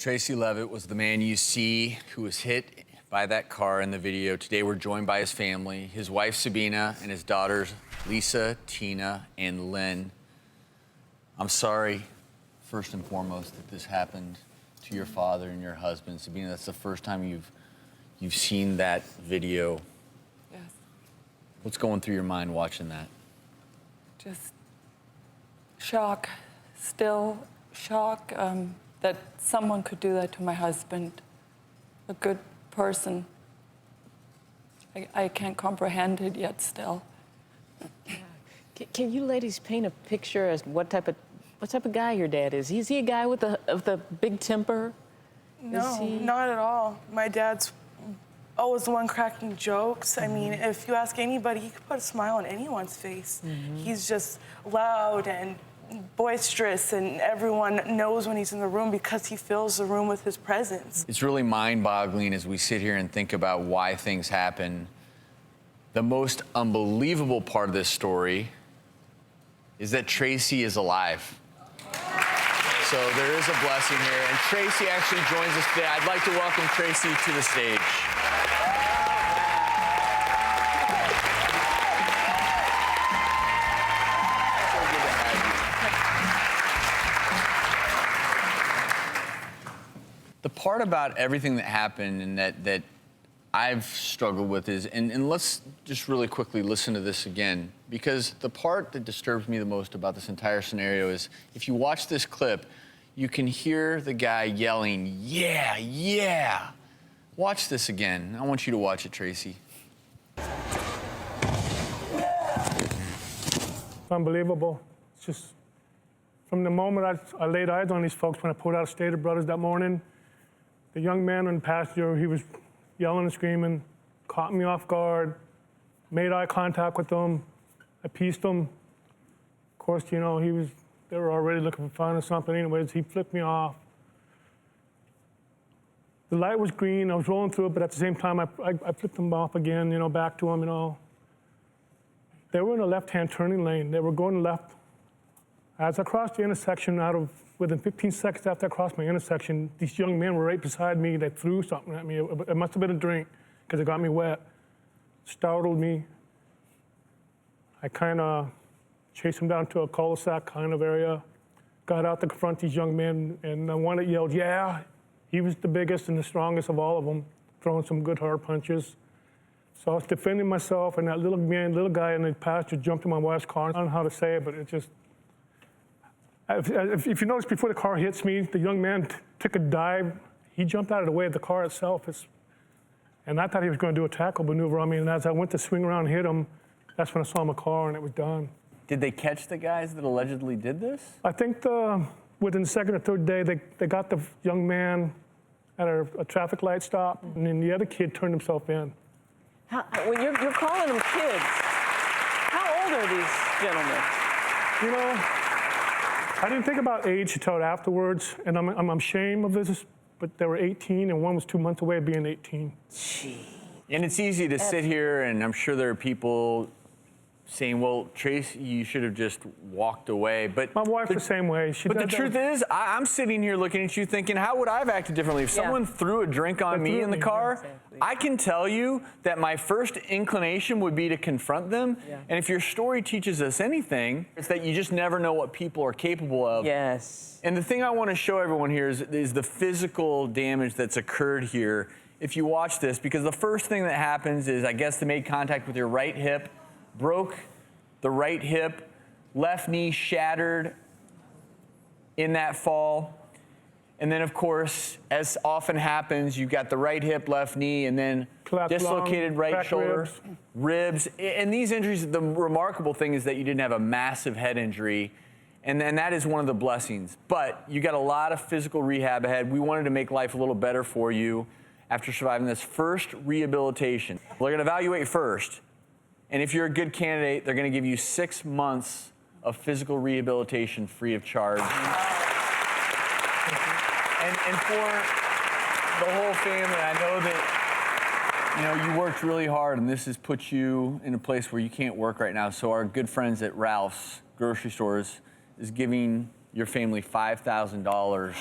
Tracy Leavitt was the man you see who was hit by that car in the video. Today we're joined by his family, his wife Sabina and his daughters Lisa, Tina, and Lynn. I'm sorry, first and foremost, that this happened to your father and your husband. Sabina, that's the first time you've seen that video. Yes. What's going through your mind watching that? Just shock, still shock that someone could do that to my husband, a good person. I can't comprehend it yet still. Can you ladies paint a picture as what type of guy your dad is? Is he a guy with the big temper? No, not at all. My dad's always the one cracking jokes. I mean, if you ask anybody, he could put a smile on anyone's face. He's just loud and boisterous, and everyone knows when he's in the room because he fills the room with his presence. It's really mind-boggling as we sit here and think about why things happen. The most unbelievable part of this story is that Tracy is alive. So there is a blessing here, and Tracy actually joins us today. I'd like to welcome Tracy to the stage. The part about everything that happened and that I've struggled with is, and let's just really quickly listen to this again, because the part that disturbs me the most about this entire scenario is if you watch this clip, you can hear the guy yelling, "Yeah, yeah." Watch this again. I want you to watch it, Tracy. It's unbelievable. It's just, from the moment I laid eyes on these folks when I pulled out of Stater Brothers that morning, the young man on the passenger, he was yelling and screaming, caught me off guard, made eye contact with them. I pieced him. Of course, you know, they were already looking for fun or something. Anyways, he flipped me off. The light was green. I was rolling through it, but at the same time, I flipped them off again, you know, back to him, you know. They were in a left-hand turning lane. They were going left. As I crossed the intersection, within 15 seconds after I crossed my intersection, these young men were right beside me. They threw something at me. It must have been a drink because it got me wet. Startled me. I kind of chased them down to a cul-de-sac kind of area. Got out to confront these young men, and the one that yelled, "Yeah," he was the biggest and the strongest of all of them, throwing some good hard punches. So I was defending myself, and that little guy in the passenger jumped in my wife's car. I don't know how to say it, but it just... If you notice, before the car hits me, the young man took a dive. He jumped out of the way of the car itself. And I thought he was going to do a tackle maneuver on me. And as I went to swing around and hit him, that's when I saw my car, and it was done. Did they catch the guys that allegedly did this? I think within the second or third day, they got the young man at a traffic light stop, and then the other kid turned himself in. When you're calling them kids, how old are these gentlemen? You know, I didn't think about age until afterwards, and I'm ashamed of this, but they were 18, and one was 2 months away of being 18. Gee. And it's easy to sit here, and I'm sure there are people saying, well, Tracy, you should have just walked away. But my wife's the same way. But the truth is, I'm sitting here looking at you thinking, how would I have acted differently? If someone threw a drink on me in the car, exactly. I can tell you that my first inclination would be to confront them. Yeah. And if your story teaches us anything, it's that you just never know what people are capable of. Yes. And the thing I want to show everyone here is the physical damage that's occurred here if you watch this, because the first thing that happens is, I guess, they made contact with your right hip, broke the right hip, left knee shattered in that fall. And then, of course, as often happens, you've got the right hip, left knee, and then dislocated right shoulder, ribs. And these injuries, the remarkable thing is that you didn't have a massive head injury, and that is one of the blessings. But you got a lot of physical rehab ahead. We wanted to make life a little better for you after surviving this first rehabilitation. We're going to evaluate first. And if you're a good candidate, they're going to give you 6 months of physical rehabilitation free of charge. And for the whole family, I know that, you worked really hard, and this has put you in a place where you can't work right now. So our good friends at Ralph's Grocery Stores is giving your family $5,000